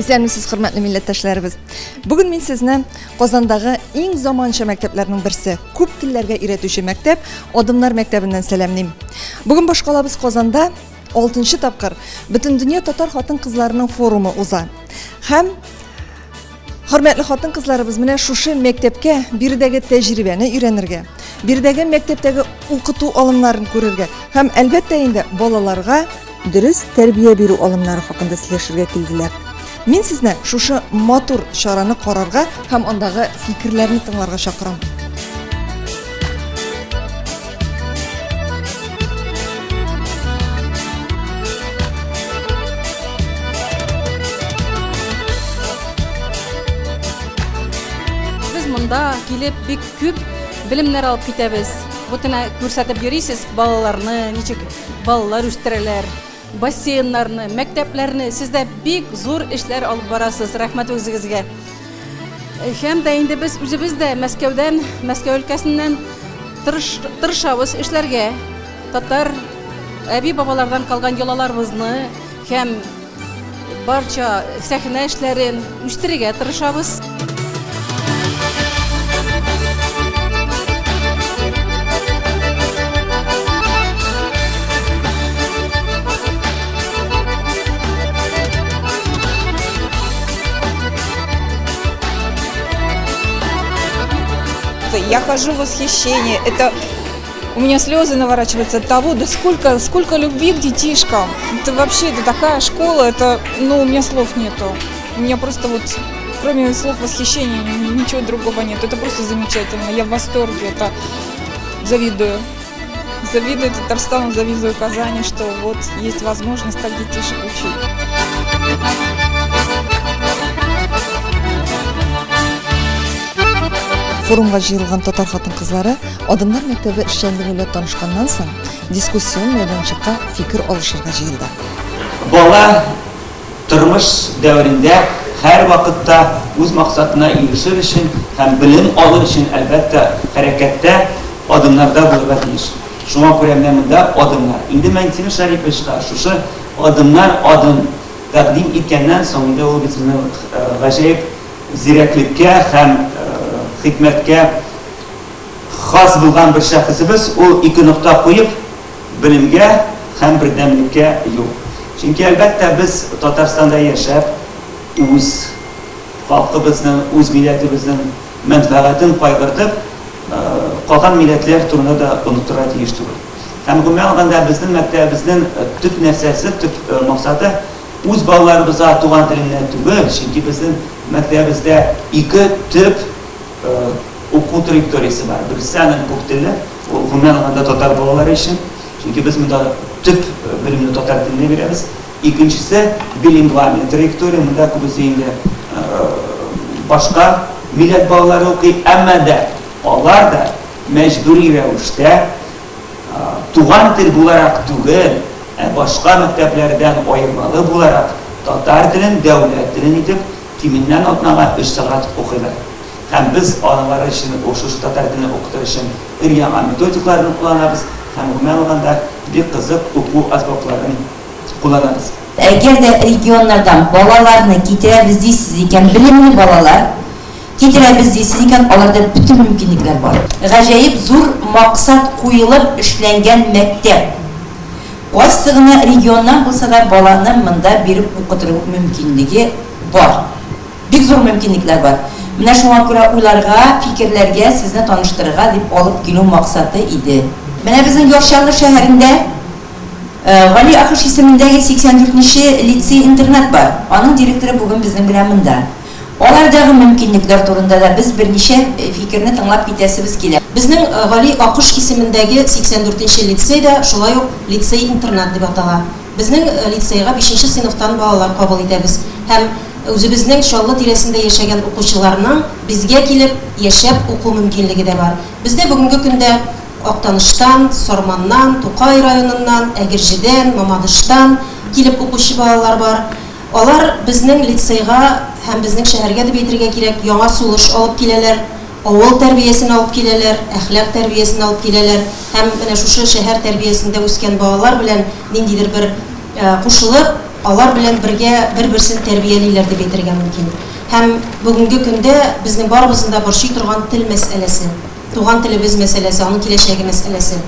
Исәнмесез, хөрмәтле милләттәшләребез. Бүген мин сезне Казандагы иң заманча мәктәпләрнең берсе, күп телләргә өйрәтүче мәктәп Адымнар мәктәбеннән сәламлыйм. Бүген башкалабыз Казанда 6нчы тапкыр Бөтендөнья татар хатын-кызларының форумы уза. Һәм хөрмәтле хатын-кызларыбыз менә шушы мәктәпкә биредәге тәҗрибәне өйрәнергә, биредәге мәктәптәге укыту алымнарын күрергә һәм әлбәттә инде балаларга дөрес тәрбия бирү алымнары хакында сөйләшергә килделәр. Мин сезне шушы матур чараны карарга һәм андагы фикерләрне тыңларга чакырам. Без монда килеп бик күп белемнәр алып китәбез. Бутына күрсәтеп йөрисез балаларны, ничек балалар үстерәләр. Бассейннарны, мәктәпләрне, сездә бик зур эшләр алып барасыз. Рәхмәт үзегезгә. Һәм дә инде без үзебез дә Мәскәүдән, Мәскәү өлкәсеннән тырышабыз эшләргә. Татар әби-бабалардан калган йолаларыбызны һәм барча сәхнә эшләрен үстерергә тырышабыз. Я хожу в восхищение. Это у меня слезы наворачиваются от того, да сколько любви к детишкам. Это вообще это такая школа, это, у меня слов нету. У меня просто кроме слов восхищения ничего другого нет. Это просто замечательно. Я в восторге. Это завидую. Завидую Татарстану, завидую Казани, что есть возможность так детишек учить. Форумга җыелган татар хатын-кызлары Адымнар мәктәбе эшчәнлеге белән танышканнан соң дискуссион мәйданчыкка фикер алышырга җыелды. Бала тормыш дәврендә һәр вакытта үз максатына ирешер өчен һәм белем алыр өчен әлбәттә хәрәкәттә адымнарда булырга тиеш. Шуңа күрә менә монда адымнар. Инде Мәнтимер Шәриповичка шушы адымнар адым тәкъдим иткәннән соң инде ул безне гаҗәеп зирәклеккә һәм хикмәткә хас булган бер шәхесебез, ул ике нокта куеп белемгә һәм бердәмлеккә юл. Чөнки әлбәттә без Татарстанда яшәп, үз халкыбызның, үз милләтебезнең мәнфәгатен кайгыртып, калган милләтләр турында да онытырга тиеш түгел. Һәм гомумән алганда безнең мәктәбебезнең төп нәрсәсе, төп максаты үз балаларыбызга туган теленнән түгел, чөнки безнең мәктәбебездә ике төп уку траекториясы бар. Берсе күп телле, ул гомумән алганда татар балалары өчен, чөнки без монда төп белемне татар телендә бирәбез. Икенчесе билингваль траектория, монда күбесе инде башка милләт балалары укый, әмма дә алар да мәҗбүри рәвештә туган тел буларак түгел, башка мәктәпләрдән аермалы буларак татар телен дәүләт телен итеп тиминнән атнага 3 сәгать укыйлар. Һәм biz аналар өчен шушы татар телен укытыр өчен ир-яңа методикларны кулланабыз һәм гомумән алганда бик кызык уку асбапларын кулланабыз. Әгәр дә регионнардан балаларны китерәбез дисез икән, белемле балалар китерәбез дисез икән, аларда бүтән мөмкинлекләр бар. Гаҗәеп зур максат куелып эшләнгән мәктәп. Кайсы гына регионнан булса да баланы монда биреп укытыру мөмкинлеге бар. Бик зур мөмкинлекләр бар. Менә шуңа күрә уйларга, фикерләргә сезне таныштырырга дип алып килү максаты иде. Менә безнең Яшьчаллы шәһәрендә Гали Ахыш исемендәге 84нче лицей-интернат бар. Аның директоры бүген безнең белән монда. Алардагы мөмкинлекләр турында да без берничә фикерне тыңлап китәсебез килә. Безнең Гали Ахыш исемендәге 84нче лицейда шулай ук лицей-интернат дип атала. Безнең лицейга 5нче сыйныфтан балалар кабул итәбез. Һәм үзебезнең Чаллы тирәсендә яшәгән укучыларның безгә килеп яшәп уку мөмкинлеге дә бар. Бездә бүгенге көндә Актаныштан, Сарманнан, Тукай районыннан, Әгерҗедән, Мамадыштан килеп укучы балалар бар. Алар безнең лицейга һәм безнең шәһәргә дип әйтергә кирәк, яңа сулыш алып киләләр, авыл тәрбиясен алып киләләр, әхлак тәрбиясен алып киләләр һәм менә шушы шәһәр тәрбиясендә үскән балалар белән ниндидер бер кушылып алар белән бергә бер-берсен тәрбиялиләр дип әйтергә мөмкин. Һәм бүгенге көндә безнең барыбызның да борчый торган тел мәсьәләсе, туган телебез мәсьәләсе, аның киләчәге мәсьәләсе.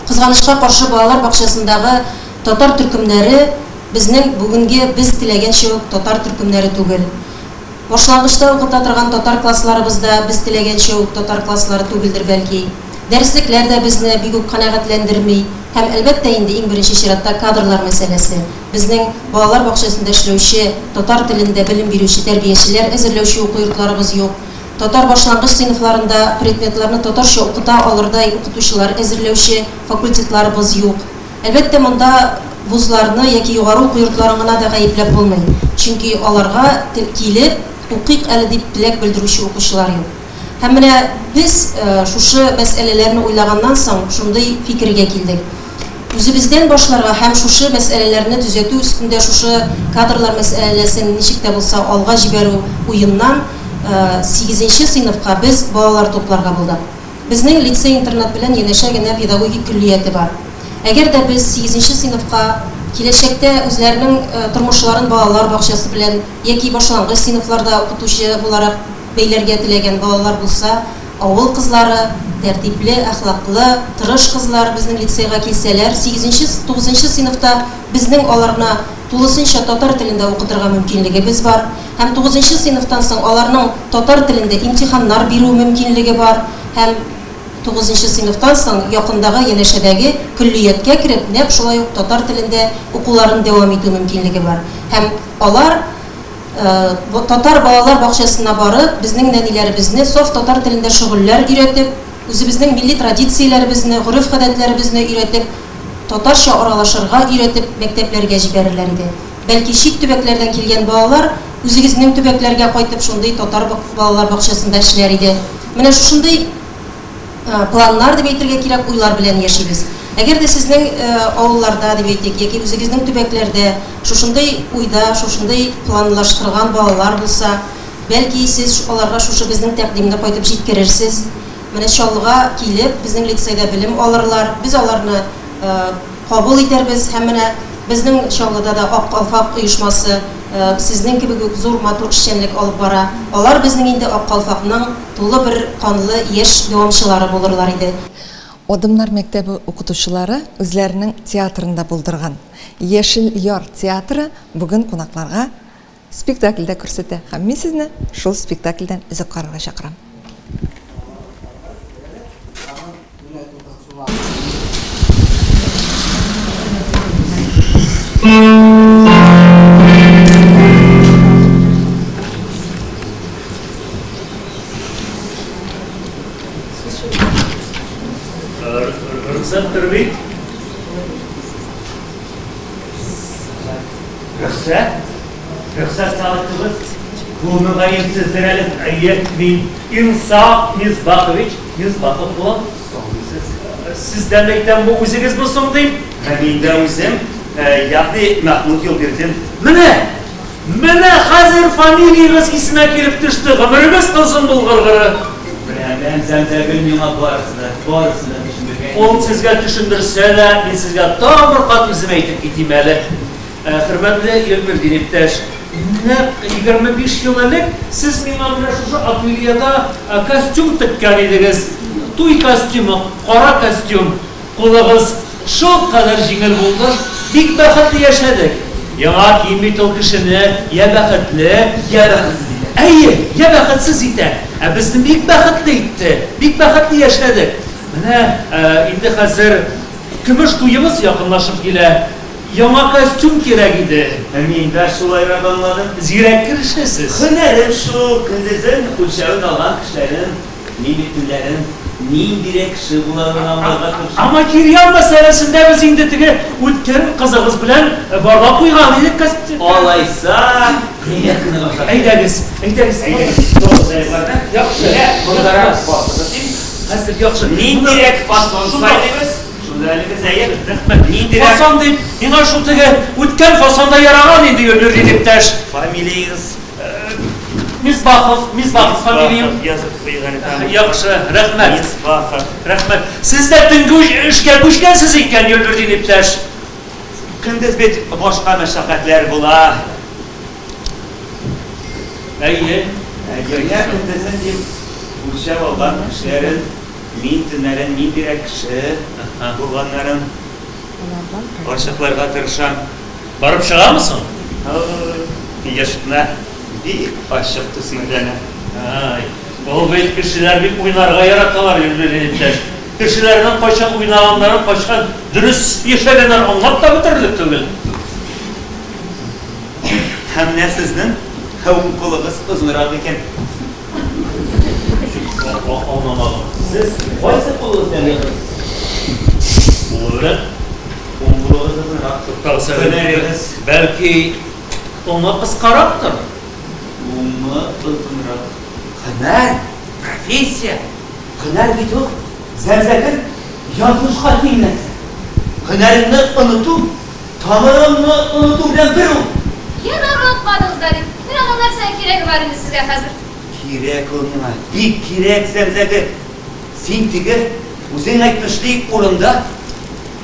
Кызганычка каршы балалар бакчасындагы татар төркемнәре безнең бүгенге без теләгәнчә үк татар төркемнәре түгел. Башлангычта укыта торган татар классларыбызда без теләгәнчә үк татар класслары түгелдер бәлки. Дәреслекләр дә безне бик үк канәгатьләндерми. Һәм әлбәттә инде иң беренче чиратта кадрлар мәсьәләсе. Безнең балалар бакчасында эшләүче, татар телендә белем бирүче тәрбиячеләр әзерләүче уку йортларыбыз юк. Татар башлангыч сыйныфларында предметларны татарча укыта алырдай укытучылар әзерләүче факультетларыбыз юк. Әлбәттә монда вузларны яки югары уку йортларын гына да гаепләп булмый. Чөнки аларга килеп укыйк әле дип теләк белдерүче укучылар юк. Һәм менә без шушы мәсьәләләрне уйлаганнан соң шундый фикергә килдек. Үзебездән башларга һәм шушы мәсьәләләрне төзәтү өстендә шушы кадрлар мәсьәләсен ничек тә булса алга җибәрү уеннан 8нче сыйныфка без балалар тупларга булдык. Безнең лицей-интернат белән янәшә генә педагогик күллияте бар. Әгәр дә без 8нче сыйныфка киләчәктә үзләренең тормышларын балалар бакчасы белән яки башлангыч сыйныфларда укытучы буларак бәйләргә теләгән балалар булса, авыл кызлары, тәртипле, әхлаклы, тырыш кызлар безнең лицейга килсәләр, 8нче, 9нчы сыйныфта безнең аларны тулысынча татар телендә укытырга мөмкинлегебез бар. Һәм 9нчы сыйныфтан соң аларның татар телендә имтиханнар бирү мөмкинлеге бар. Һәм 9нчы сыйныфтан соң якындагы янәшәдәге күллияткә кирип, нәкъ шулай ук татар телендә укуларын дәвам итү мөмкинлеге бар. Һәм алар татар балалар бакчасына барып, безнең нәниләребезне соф татар телендә шөгыльләр өйрәтеп, үзебезнең милли традицияләребезне, гореф-гадәтләребезне өйрәтеп, татарча аралашырга өйрәтеп мәктәпләргә җибәрерләр иде. Бәлки чит төбәкләрдән килгән балалар үзегезнең төбәкләргә кайтып шундый татар балалар бакчасында эшләр иде. Менә шушындый планнар дип әйтергә кирәк, уйлар белән яшибез. Әгәр дә сезнең авылларда дип әйтик, яки үзегезнең төбәкләрдә шушындый уйда, шушындый планлаштырган балалар булса, бәлки сез аларга шушы безнең тәкъдимне кайтып җиткерерсез. Менә Чаллыга килеп, безнең лицейда белем алырлар, без аларны кабул итәрбез. Һәм менә безнең Чаллыда да Ак Калфак оешмасы сезнең кебек үк зур матур эшчәнлек алып бара. Алар безнең инде Ак Калфакның тулы бер канлы яшь дәвамчылары булырлар иде. Одымнар мәктәбе укытучылары үзләренең театрында булдырган Яшел яр театры бүген кунакларга спектакльдә күрсәтә. Һәм мин сезне шул спектакльдән үзек карарга чакырам. Рөхсәт сағытығыз, көміғайын сіздерәлік әйет мен Инсақ Мизбақович, Мизбақов болам. Сізден бәйтен бұл өзіңіз бұлсың дейм. Мен де өзім, яғни Махмуд Елберден. Міне қазір фамилиеңіз исіме келіп түшті, ғымырыңыз қылсын бұл ғырғыры. Мен зәмзәгіл меңа барысына түшіндірген. Ол сізге түшіндірсе де, мен сізге там бір қат өзім әйтіп кетейм әлі. Hürmetli Елбердин иптәш, 25 ел элек сіз миңа менә шушы ательеда костюм теккән идегез. Туй костюмы, кара костюм. Кулыгыз шулкадәр җиңел булды. Бик бәхетле яшәдек. Яңа кием бит ул кешене я бәхетле, я бәхетсез. Әйе, я бәхетсез итә. Ә безне бик бәхетле итте. Бик бәхетле яшәдек. Менә инде хәзер көмеш туйыбыз якынлашып килә. Яңа костюм кирәк иде. Мин дә шулай анладым. Зирәк керешәсез. Һөнәрем шул, көндезен үлчәвен алган кешеләрен, ниметләрен, ниндирәк кеше буларын аңларга тырышам. Ама кирьян мәсьәләсендә без инде теге үткән кызыгыз белән барга куйган идек костюм. Алайса, приятны башлар. Әйдәгез. Тоғызайларда. Яхшы. Монда басып. Хәзер яхшы. Ниндирәк фасон сайлыгыз? Фасон deyip, yine şu tege ütken fasonda yarağan indi Елбердин иптәш. Фамилиеңіз? Мизбақов фамилиям. Яхшы, рәхмәт. Рәхмәт. Сіз дә төнге эшкә күчкәнсез икән Елбердин иптәш. Gündüz bir başka meşakkatler bula. Әйе, Dünya gündüzün diyeyim, uçak olan kişilerin, min tünlerin, min direk kişi, bulganların, aşıklarga tırışan, барып шыға мısың? bir yaşına bir aşık tüsünlerine. Ай, ол бейт кішілер бек ойнарға яраталар ерлерінен. Кішілердің қашан ойнағандарын, қашан дұрыс ешелерін аңлап та бітірлік түгіл. Hem ne sizin hukukunuz uzunrak iken. Anlamadım. Siz qaysi qo'lingizdan yiqilsiz? Olur. Qo'ng'irog'ingiz uzunroq. Hüneringiz Belki ona qisqaroqdir. umuman uzunroq. Hunar, professiya. Hunar bit u zamzakir yozishga tenglaydi. Hunaringni unutuv, tomirimni unutuv bilan bir u. Yana unutmadınız dedik. Bir adamlar sen kirek varınız size hazır. Kerak o'rnima, bek kerak zamzakir. Sen tigi o'zing aytmishlik o'rinda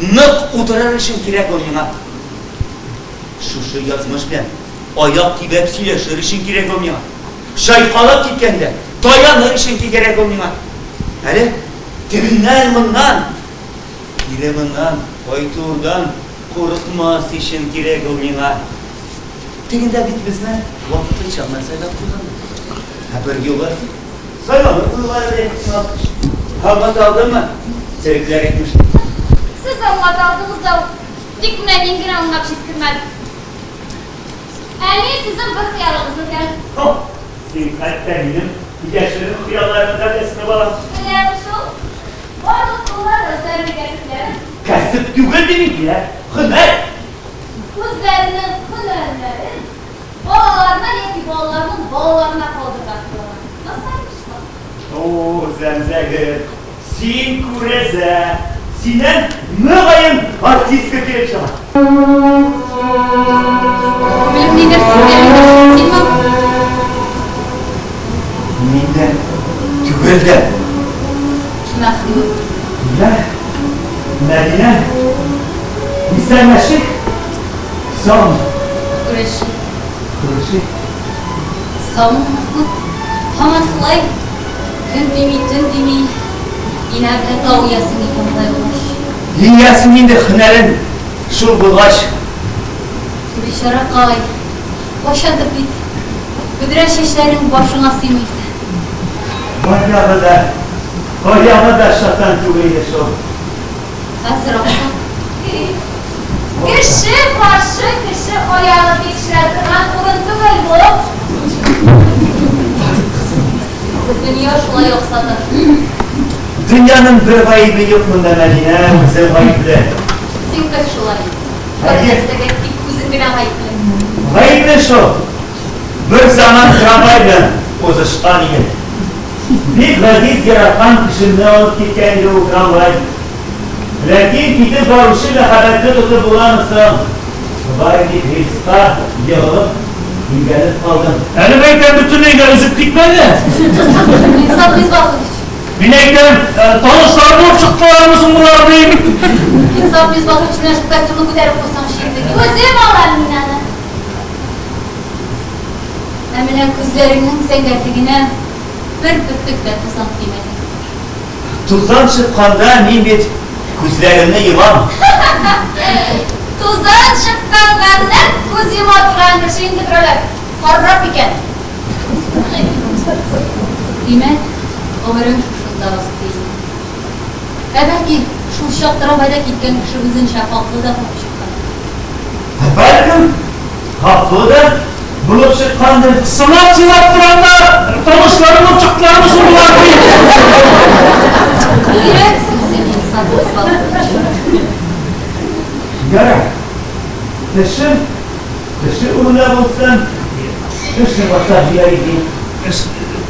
niq o'tirishing kerak o'rnima. Shu yozmish bilan oyoq tibab siylashirishing kerak o'rnima. Shayqalab ketganda tayanishing kerak o'rnima. Hali tigindan bundan, ilimidan, qo'yturdan qo'rqmasishing kerak o'rnima. Tiginde bitmesine vakti çalmasayla kullanır. Haber yola. Saymalı kullanır etmişsin. Havmat aldın mı? Çelikler etmiş. Siz anlat aldığınızda dikmeden ingin anlap şirkirmedik. Yani sizin bir hıyarınızı gel. Senin kalplerinin yaşının hıyarlarının kafesine bağlı. Önemli şu. Varlık bunlar özlerine kesiplerin. Kasıp güzel demek ya. Hınar. Kızlarının hınerleri bağlarına yetip bağlarının bağlarına kaldırmaktalar. Nasıl yapmışlar? Oo zemzegir. Sin kureze. Sinen mığayın artist kötüye çalar. Bilim nedir sizlerin? Silmem. Minden. Tügölden. Mahmut. Ya. Medine. Misallaşık. Son. Güreşi. Kılışı. Samut. Haman Fly. Gün demi, tün demi. Yine bir kavuyasını yıkamaya olmuş. Dünyasının indi hınerin şul bulgaç. Güreşara kay. Başadı bit. Güdüre şişlerin başına simiydi. Bayağı da şatan tüveyle şu. Hazır olsa. Kişi başı, kişi ayağı geçirdiğinden kuruntu vel bu. Dünya şuna yoksadır. Dünyanın bir gaybı yok mu Medine? Sen gaybı. Sen kaç şulay. Hayır. Görmezse gittik kuzun bile hayıklı. Gaybı şu. Bir zaman tramvayla uzışkan idi. Bir gaziz yaratan kişinin alıp gitken o tramvay. Lakin gidip varışıyla haberci tutup bulanırsa var bir hırsta yığılıp gelip kaldım. Elimeyken bütün neyden üzüp gitmedi. İnsan biz bakın. Bineyken tanışlar mı çıktılar mısın bunlar değil? İnsan biz bakın içine şu kaçını giderip olsam şimdi. Gözüm ağlar minanı. Emine kızlarının sengerliğine bir bütük de tuzak demedi. Tuzdan çıkkanda men bet ko'zlarimni yumam. Tuzdan çıkkanlarını kuzima oturan bir şeyin gidiyorlar. Korrap iken. Demek ömrüm şunda bastı. Belki şu şaktaramayda gitken kişimizin şafaklığı da konuşuyor. Balkim haklı da bulup çıkkandır. Sınat duranda tanışlar mı çıktılar mısın bunlar değil? Yüreksin sen insan biz bakın. Gara. Dışı uğurlar olsun. Dışı başka bir yer değil.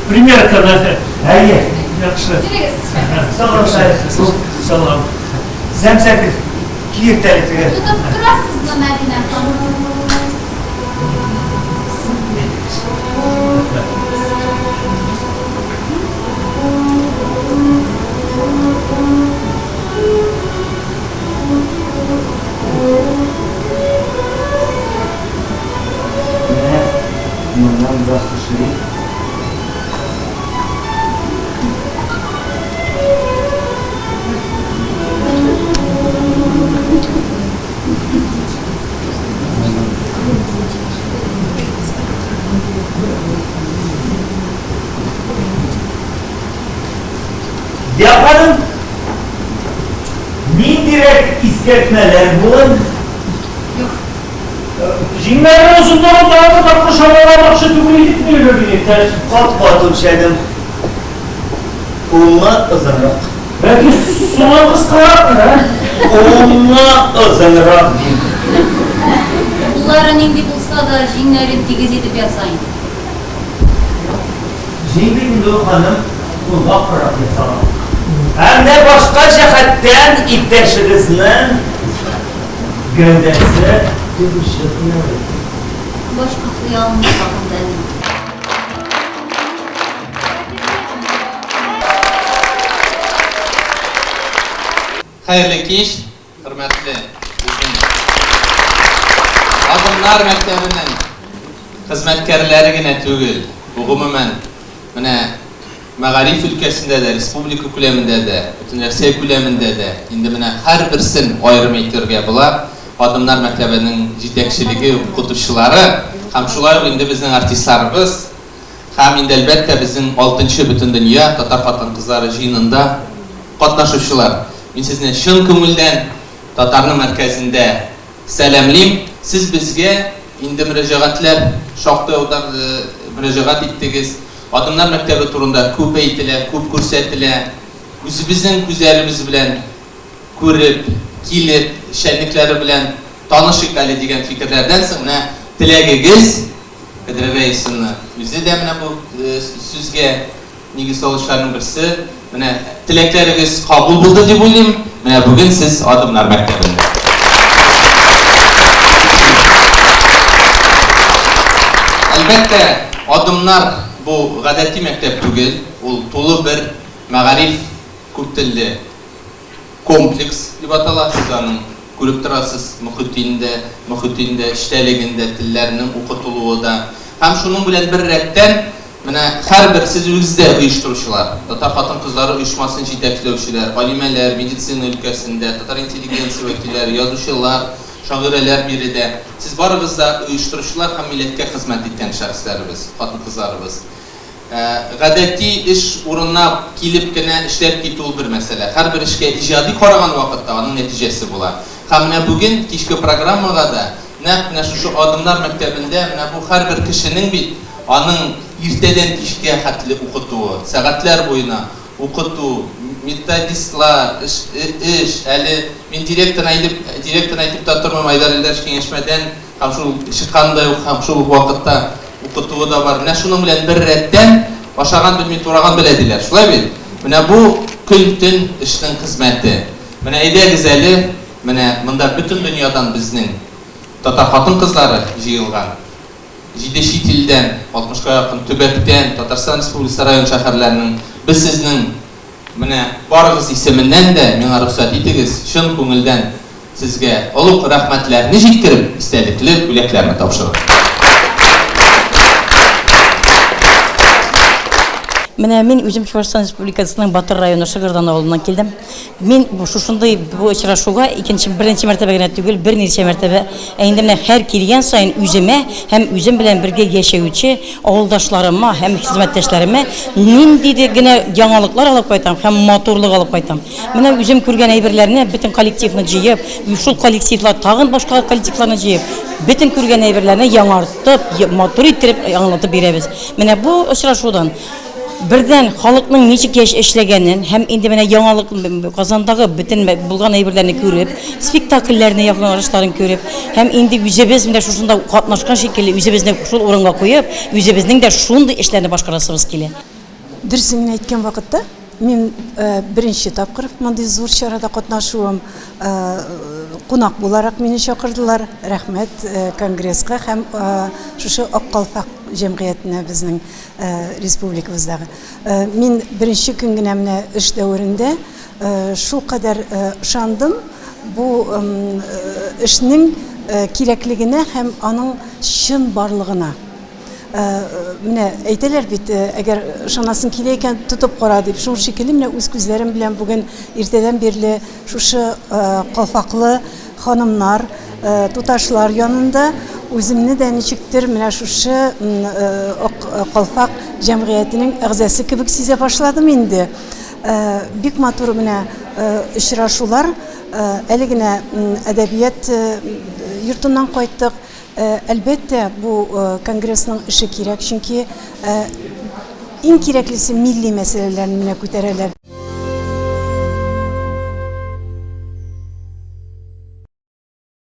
Пример kadar. Hayır. Yaxşı. Sağ ol Şahit. Salam. Zemzekir. Kiyirtelikleri. Tutup durasız mı Medine Hanım? Yaparım. Nindirek iskertmeler bulun. Jinglerin uzunluğu daha da tatlı şamalamak için tümünü gitmiyor birlikte. Kat şeydim. Olma ızınrak. Belki sular kıskarak mı ha? Olma ızınrak. Bunların indi bulsa da jinlerin tigiz edip yasayın. Jinglerin de hanım kulak bırak yasalım. Hem de başka cihetten ipteşinizin gövdesi dövüşüyor. Boş kafayı almış bakın benim. Hayırlı kеш, hürmetli bizim Adımlar Mektebi'nin hizmetkarları gene tügül, umumen Mağarif ülkesinde de, Respublika küleminde de, bütün Rusya küleminde de, indi her birsin ayrım ettirge bular. Adımlar Mektebi'nin yetekçiligi, okutuşçuları, hem şulay indi bizning artistlarımız, hem indi elbette bizim 6. bütün dünya Tatar Xатын Qizlari jiyinida qatnaşuvchilar. Men sizni şın ko'ngildan Tatarning markazida salamlayman. Siz bizga indi mürajaatlar, shoxta mürajaat etdingiz. Adımlar Mektebi turunda ko'p aytilar, ko'p ko'rsatilar. O'zimizning ko'zlarimiz bilan ko'rib, kelib, shanliklari bilan tanishib degan fikrlardan so'ng tilagingiz Qadri Raisovna o'zi da bu sizga negiz solishlarning birisi, tilaklaringiz qabul bo'ldi deb o'ylayman. Bugun siz Adımlar Mektebi'nda. Albatta, Adımlar bu g'adatiy maktab tugul, u to'liq bir ma'arif ko'p tilli kompleks deb ataladi. Siz uni ko'rib turasiz, muhitinda, ishdaligida, tillarning o'qituluida. Ham shuning bilan bir ratdan har bir siz o'zingizda uyushtiruvchilar, Tatar Xатын Qizlari uyushmasini yetaklovchilar, olimalar, meditsina ülkesinde, Tatar intelligensiya vakillari, yozuvchilar, shoirlar birida siz baribizda uyushtiruvchilar ham millatga xizmat etgan shaxslarimiz, xotin qizlarimiz. G'adatiy ish o'ringa kelibgina ishlab ketuv bir masala. Har bir ishga ijodiy qaragan vaqtda uning natijasi bo'ladi. Hamma bugun kechki programmada mana shu Adımlar Mektebi'nde bu har bir kishining uning ertadan kechga xatli o'qituvi, soatlar bo'yina o'qituv, metodistlar, ish, hali men direktor aytib turdim Aydarlar kengashmadan ham shu chiqqanday ham shu vaqtda o'qituvi da bor. Mana shuning bilan bir ratdan boshqagan bilmay turgan biladilar. Shulay bu kun-tun ishning xizmati. Mana ayda güzeli, bunda butun dunyodan bizning Tatar Xатын Qizlari yig'ilgan. 7 chet eldan, 60ga yaqin tubatdan, Tatariston Respublikasi rayon shaharlarining biz sizning barig'iz ismidan da menga ruxsat etingiz, shin ko'ngildan sizga ulug' rahmatlarni yetkazib, istedikli bo'laklarni topshiraman. Men özüm Çuvaşistan Respublikasının Batır rayonu Şıgırdan avlundan keldim. Men şuşunday bu uçraşuğa birinci mertebegene tügül, bir neçe mertebe endi her kelgen sayın özüme hem özüm bilen birge yaşayıcı avuldaşlarıma hem hizmetdaşlarıma nindidegine yangalıklar alıp qaytam, hem motorluk alıp qaytam. Mena özüm көрген әйберләрне bütün коллективны җыеп, шул коллективлар тагын башка коллективларны җыеп, bütün көрген әйберләрне яңартып, мотор иттереп аңлатып бирәбез. Менә бу очрашудан birden halkның ничек эшләгәнен һәм инде менә яңалык Казандагы бүтән булган әйберләрне күреп, спектакльләрне якланышларын күреп, һәм инде үзебез менә шушында катнашкан шикелле үзебезне шул урынга куеп, үзебезнең дә шундый эшләрне башкарасыбыз килә. Дөресен әйткән вакытта мен беренче тапкыр мондый зур чарада катнашуым, кунак буларак мине чакырдылар. Рәхмәт конгресска һәм шушы Аккалфак җәмгыятенә безнең республикабыздагы. Мин беренче көн генә менә эш дәверендә шул кадәр ышандым бу эшнең кирәклегенә һәм аның чын барлыгына. Менә әйтәләр бит, әгәр ышанасың килә икән тотып кара дип, шул шикелле менә үз күзләрем белән бүген иртәдән бирле шушы калфаклы ханымнар, туташлар янында үземне дә ничектер менә шушы калфак җәмгыятенең әгъзасы кебек сизә башладым инде. бик матур менә очрашулар. Әле генә әдәбият йортыннан кайттык. Әлбәттә, бу конгрессның эше кирәк, чөнки иң кирәклесе милли мәсьәләләрне күтәрәләр.